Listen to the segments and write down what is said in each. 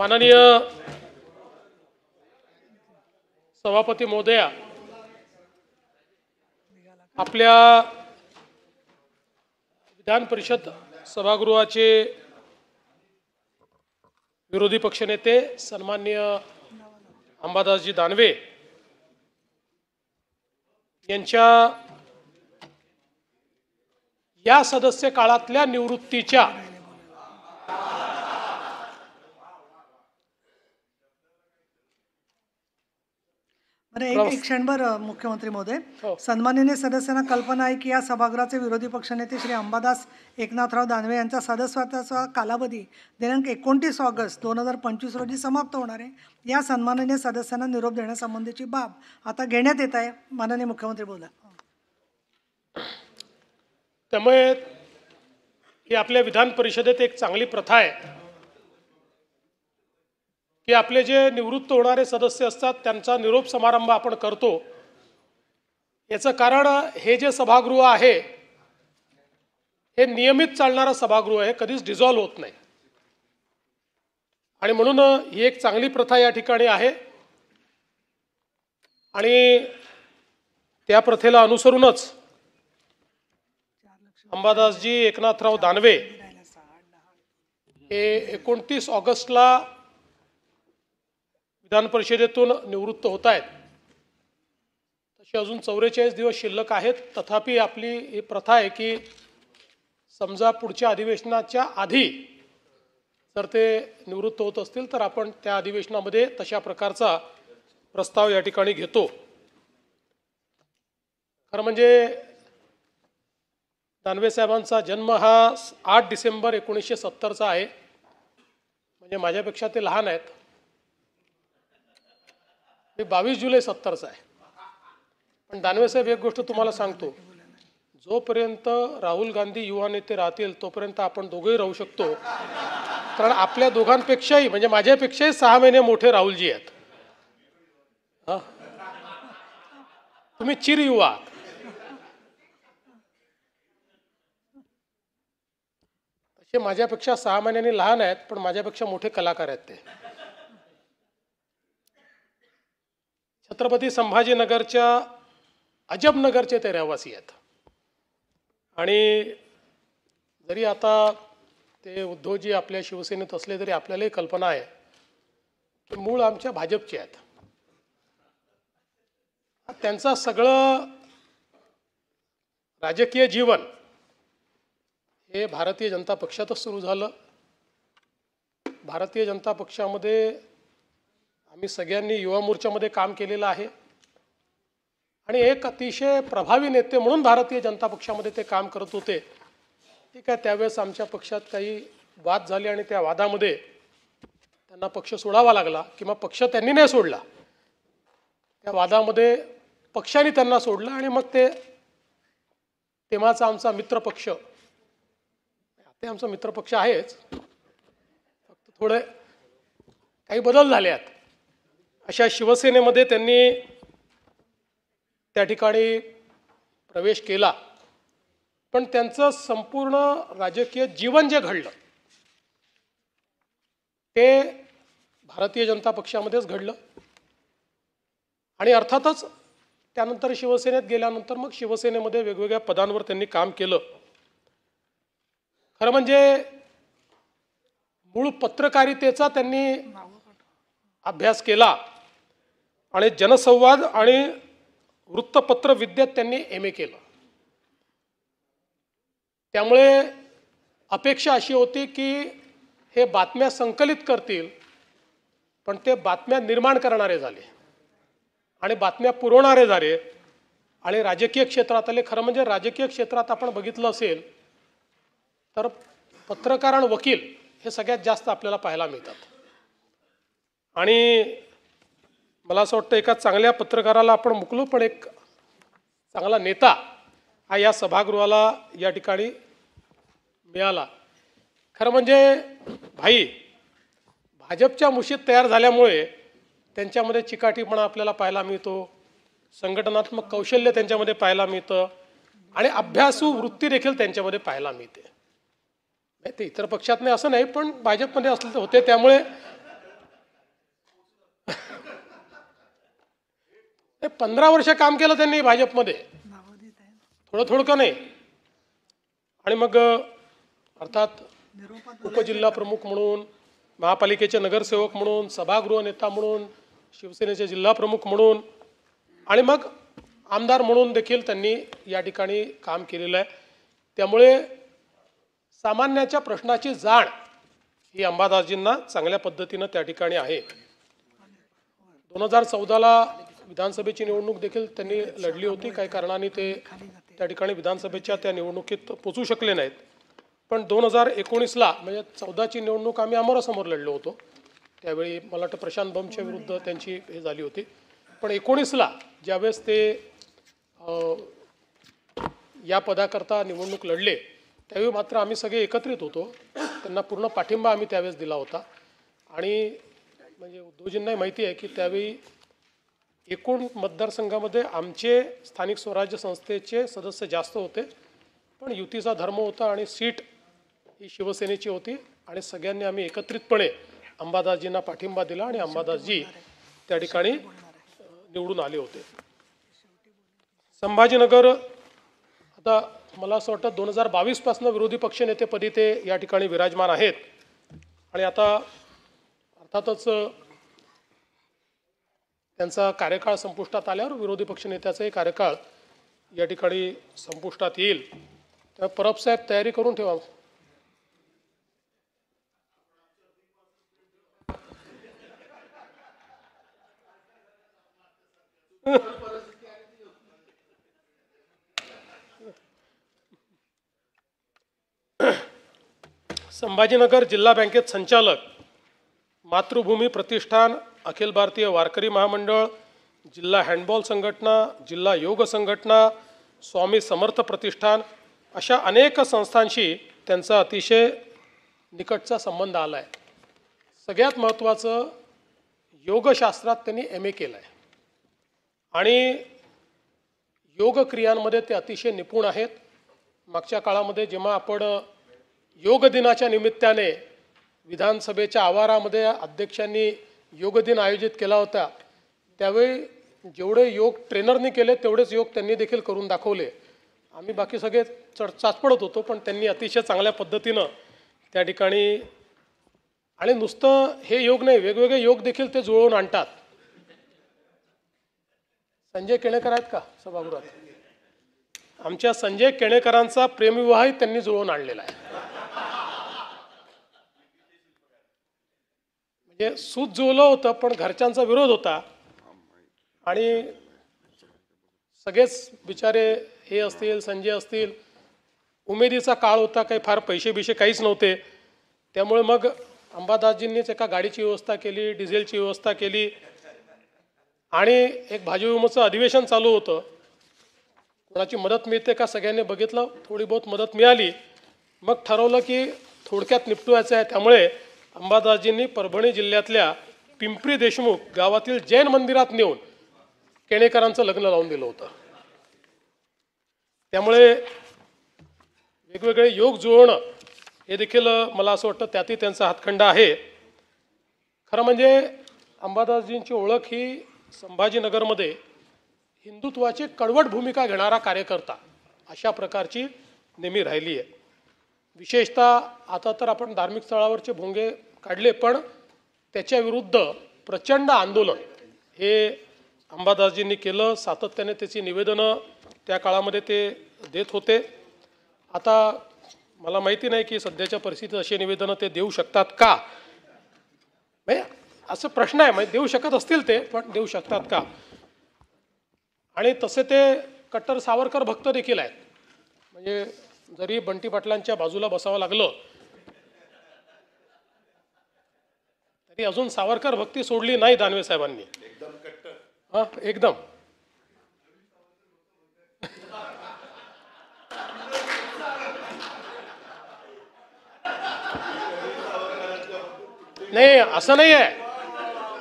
माननीय सभापती महोदया, आपल्या विधान परिषद सभागृहाचे विरोधी पक्षनेते सन्माननीय अंबादासजी दानवे यांच्या या सदस्य काळातल्या निवृत्तीच्या एक क्षणभर मुख्यमंत्री महोदय, सन्माननीय सदस्यांना कल्पना आहे की या सभागृहाचे विरोधी पक्षनेते श्री अंबादास एकनाथराव दानवे यांचा सदस्यत्वाचा कालावधी दिनांक 29 ऑगस्ट 2025 रोजी समाप्त होणार आहे. या सन्माननीय सदस्यांना निरोप देण्यासंबंधीची बाब आता घेण्यात येत आहे. माननीय मुख्यमंत्री बोला. त्यामुळे ही आपल्या विधान परिषदेत एक चांगली प्रथा आहे की आपले जे निवृत्त होणारे सदस्य असतात त्यांचा निरोप समारंभ आपण करतो. याचं कारण हे जे सभागृह आहे हे नियमित चालणारं सभागृह आहे, कधीच डिझॉल्व होत नाही. आणि म्हणून ही एक चांगली प्रथा या ठिकाणी आहे आणि त्या प्रथेला अनुसरूनच अंबादासजी एकनाथराव दानवे हे 29 ऑगस्टला विधान परिषदेतून निवृत्त होत आहेत. तसे अजून 44 दिवस शिल्लक आहेत. तथापि आपली ही प्रथा आहे की समजा पुढच्या अधिवेशनाच्या आधी जर ते निवृत्त होत असतील तर आपण त्या अधिवेशनामध्ये तशा प्रकारचा प्रस्ताव या ठिकाणी घेतो. खरं म्हणजे दानवे साहेबांचा जन्म हा 8 डिसेंबर 1970चा आहे. म्हणजे माझ्यापेक्षा ते लहान आहेत. मी 22 जुलै 70चा आहे. पण दानवे साहेब एक गोष्ट तुम्हाला सांगतो, जोपर्यंत राहुल गांधी युवा नेते राहतील तोपर्यंत आपण दोघेही राहू शकतो. कारण आपल्या दोघांपेक्षाही म्हणजे माझ्यापेक्षाही 6 महिने मोठे राहुलजी आहेत. तुम्ही चिर युवा आहात. तसे माझ्यापेक्षा 6 महिन्यांनी लहान आहेत पण माझ्यापेक्षा मोठे कलाकार आहेत ते. छत्रपती संभाजीनगरच्या अजबनगरचे ते रहिवासी आहेत. आणि जरी आता ते उद्धवजी आपल्या शिवसेनेत असले तरी आपल्यालाही कल्पना आहे की मूळ आमच्या भाजपचे आहेत. त्यांचं सगळं राजकीय जीवन हे भारतीय जनता पक्षातच सुरू झालं. भारतीय जनता पक्षामध्ये आम्ही सगळ्यांनी युवा मोर्चामध्ये काम केलेलं आहे आणि एक अतिशय प्रभावी नेते म्हणून भारतीय जनता पक्षामध्ये ते काम करत होते. ठीक आहे, त्यावेळेस आमच्या पक्षात काही वाद झाले आणि त्या वादामध्ये त्यांना पक्ष सोडावा लागला किंवा पक्ष त्यांनी नाही सोडला. त्या वादामध्ये पक्षाने त्यांना सोडलं आणि मग ते तेव्हाचा आमचा मित्रपक्ष, ते आमचा मित्रपक्ष आहेच, फक्त थोडे काही बदल झाले आहेत. अशा शिवसेनेमध्ये त्यांनी त्या ठिकाणी प्रवेश केला. पण त्यांचं संपूर्ण राजकीय जीवन जे घडलं ते भारतीय जनता पक्षामध्येच घडलं. आणि अर्थातच त्यानंतर शिवसेनेत गेल्यानंतर मग शिवसेनेमध्ये वेगवेगळ्या पदांवर त्यांनी काम केलं. खरं म्हणजे मूळ पत्रकारितेचा त्यांनी अभ्यास केला आणि जनसंवाद आणि वृत्तपत्र विद्येत त्यांनी MA केलं. त्यामुळे अपेक्षा अशी होती की हे बातम्या संकलित करतील पण ते बातम्या निर्माण करणारे झाले आणि बातम्या पुरवणारे झाले. आणि राजकीय क्षेत्रात आले. खरं म्हणजे राजकीय क्षेत्रात आपण बघितलं असेल तर पत्रकार आणि वकील हे सगळ्यात जास्त आपल्याला पाहायला मिळतात. आणि मला असं वाटतं एका चांगल्या पत्रकाराला आपण मुकलो पण एक चांगला नेता हा या सभागृहाला या ठिकाणी मिळाला. खरं म्हणजे भाजपच्या मुशीत तयार झाल्यामुळे त्यांच्यामध्ये चिकाटीपणा आपल्याला पाहायला मिळतो, संघटनात्मक कौशल्य त्यांच्यामध्ये पाहायला मिळतं आणि अभ्यासू वृत्ती देखील त्यांच्यामध्ये पाहायला मिळते. ते इतर पक्षात नाही असं नाही पण भाजपमध्ये असले होते. त्यामुळे 15 वर्ष काम केलं त्यांनी भाजपमध्ये, थोडं थोडकं नाही. आणि मग अर्थात उपजिल्हा प्रमुख म्हणून, महापालिकेचे नगरसेवक म्हणून, सभागृह नेता म्हणून, शिवसेनेचे जिल्हा प्रमुख म्हणून आणि मग आमदार म्हणून देखील त्यांनी या ठिकाणी काम केलेलं आहे. त्यामुळे सामान्याच्या प्रश्नाची जाण ही अंबादासजींना चांगल्या पद्धतीनं त्या ठिकाणी आहे. 2014ला विधानसभेची निवडणूक देखील त्यांनी लढली होती. काही कारणाने ते त्या ठिकाणी विधानसभेच्या त्या निवडणुकीत पोचू शकले नाहीत. पण 2019ला म्हणजे 14ची निवडणूक आम्ही आमोरासमोर लढलो होतो. त्यावेळी मला वाटतं प्रशांत बंबच्या विरुद्ध त्यांची हे झाली होती. पण 19ला ज्यावेळेस ते या पदाकरता निवडणूक लढले त्यावेळी मात्र आम्ही सगळे एकत्रित होतो. त्यांना पूर्ण पाठिंबा आम्ही त्यावेळेस दिला होता. आणि म्हणजे उद्धवजींनाही माहिती आहे की त्यावेळी एकूण मतदारसंघामध्ये आमचे स्थानिक स्वराज्य संस्थेचे सदस्य जास्त होते, पण युतीचा धर्म होता आणि सीट ही शिवसेनेची होती. आणि सगळ्यांनी आम्ही एकत्रितपणे अंबादासजींना पाठिंबा दिला आणि अंबादासजी त्या ठिकाणी निवडून आले होते. संभाजीनगर आता मला असं वाटतं 2022 पासून विरोधी पक्षनेतेपदी ते या ठिकाणी विराजमान आहेत. आणि आता अर्थातच त्यांचा कार्यकाळ संपुष्टात आल्यावर विरोधी पक्षनेत्याचाही कार्यकाळ या ठिकाणी संपुष्टात येईल. तर परब साहेब तयारी करून ठेवा. संभाजीनगर जिल्हा बँकेत संचालक, मातृभूमी प्रतिष्ठान, अखिल भारतीय वारकरी महामंडळ, जिल्हा हँडबॉल संघटना, जिल्हा योग संघटना, स्वामी समर्थ प्रतिष्ठान अशा अनेक संस्थांशी त्यांचा अतिशय निकटचा संबंध आला आहे. सगळ्यात महत्त्वाचं योगशास्त्रात त्यांनी MA केलं आहे आणि योग क्रियांमध्ये ते अतिशय निपुण आहेत. मागच्या काळामध्ये जेव्हा आपण योग दिनाच्या निमित्ताने विधानसभेच्या आवारामध्ये अध्यक्षांनी योग दिन आयोजित केला होता, त्यावेळी जेवढे योग ट्रेनरनी केले तेवढेच योग त्यांनी देखील करून दाखवले. आम्ही बाकी सगळे चाचपडत होतो, पण त्यांनी अतिशय चांगल्या पद्धतीनं त्या ठिकाणी, आणि नुसतं हे योग नाही, वेगवेगळे योग देखील ते जुळवून आणतात. संजय केणेकर आहेत का सभागृहात? आमच्या संजय केणेकरांचा प्रेमविवाहही त्यांनी जुळवून आणलेला आहे. म्हणजे सूत जुळलं होतं पण घरच्यांचा विरोध होता आणि सगळेच बिचारे हे असतील, संजय असतील, उमेदीचा काळ होता, काही फार पैसे बिशे काहीच नव्हते. त्यामुळे मग अंबादासजींनीच एका गाडीची व्यवस्था केली, डिझेलची व्यवस्था केली आणि एक भाजी विमोचं अधिवेशन चालू होतं. कोणाची मदत मिळते का सगळ्यांनी बघितलं, थोडी बहुत मदत मिळाली. मग ठरवलं की थोडक्यात निपटवायचं आहे. त्यामुळे अंबादासजींनी परभणी जिल्ह्यातल्या पिंपरी देशमुख गावातील जैन मंदिरात नेऊन केणेकरांचं लग्न लावून दिलं होतं. त्यामुळे वेगवेगळे योग जुळवणं हे देखील मला असं वाटतं त्यातही त्यांचा हातखंडा आहे. खरं म्हणजे अंबादासजींची ओळख ही संभाजीनगरमध्ये हिंदुत्वाची कडवट भूमिका घेणारा कार्यकर्ता अशा प्रकारची नेहमी राहिली आहे. विशेषतः आता तर आपण धार्मिक स्थळावरचे भोंगे काढले, पण त्याच्या विरुद्ध प्रचंड आंदोलन हे अंबादासजींनी केलं. सातत्याने त्याची निवेदनं त्या काळामध्ये ते देत होते. आता मला माहिती नाही की सध्याच्या परिस्थितीत अशी निवेदनं ते देऊ शकतात का, म्हणजे असं प्रश्न आहे. म्हणजे देऊ शकत असतील ते, पण देऊ शकतात का? आणि तसे ते कट्टर सावरकर भक्त देखील आहेत. म्हणजे जरी बंटी पाटलांच्या बाजूला बसावं लागलं तरी अजून सावरकर भक्ती सोडली नाही दानवे साहेबांनी. हां, एकदम नाही, असं नाही आहे.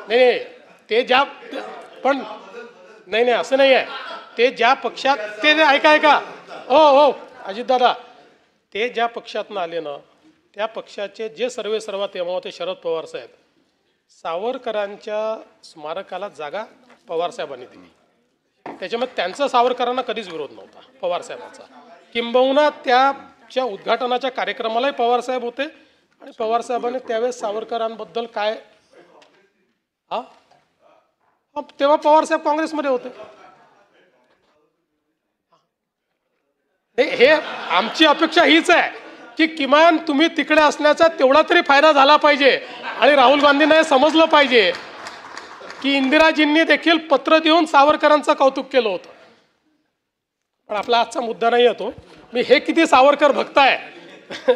नाही, ते ज्या पण नाही नाही असं नाही आहे. ते ज्या पक्षात ते ऐका हो अजितदादा, ते ज्या पक्षातून आले ना त्या पक्षाचे जे सर्वेसर्वा तेव्हा होते शरद पवार साहेब, सावरकरांच्या स्मारकाला जागा पवार साहेबांनी दिली. त्याच्यामुळे त्यांचा सावरकरांना कधीच विरोध नव्हता पवार साहेबांचा. किंबहुना त्याच्या उद्घाटनाच्या कार्यक्रमालाही पवार साहेब होते आणि पवार साहेबांनी त्यावेळेस सावरकरांबद्दल काय तेव्हा पवार साहेब काँग्रेसमध्ये होते. हे आमची अपेक्षा हीच आहे की किमान तुम्ही तिकडे असण्याचा तेवढा तरी फायदा झाला पाहिजे. आणि राहुल गांधींना हे समजलं पाहिजे की इंदिराजींनी देखील पत्र देऊन सावरकरांचं कौतुक केलं होतं. पण आपला आजचा मुद्दा नाही येतो. मी हे किती सावरकर भक्त आहे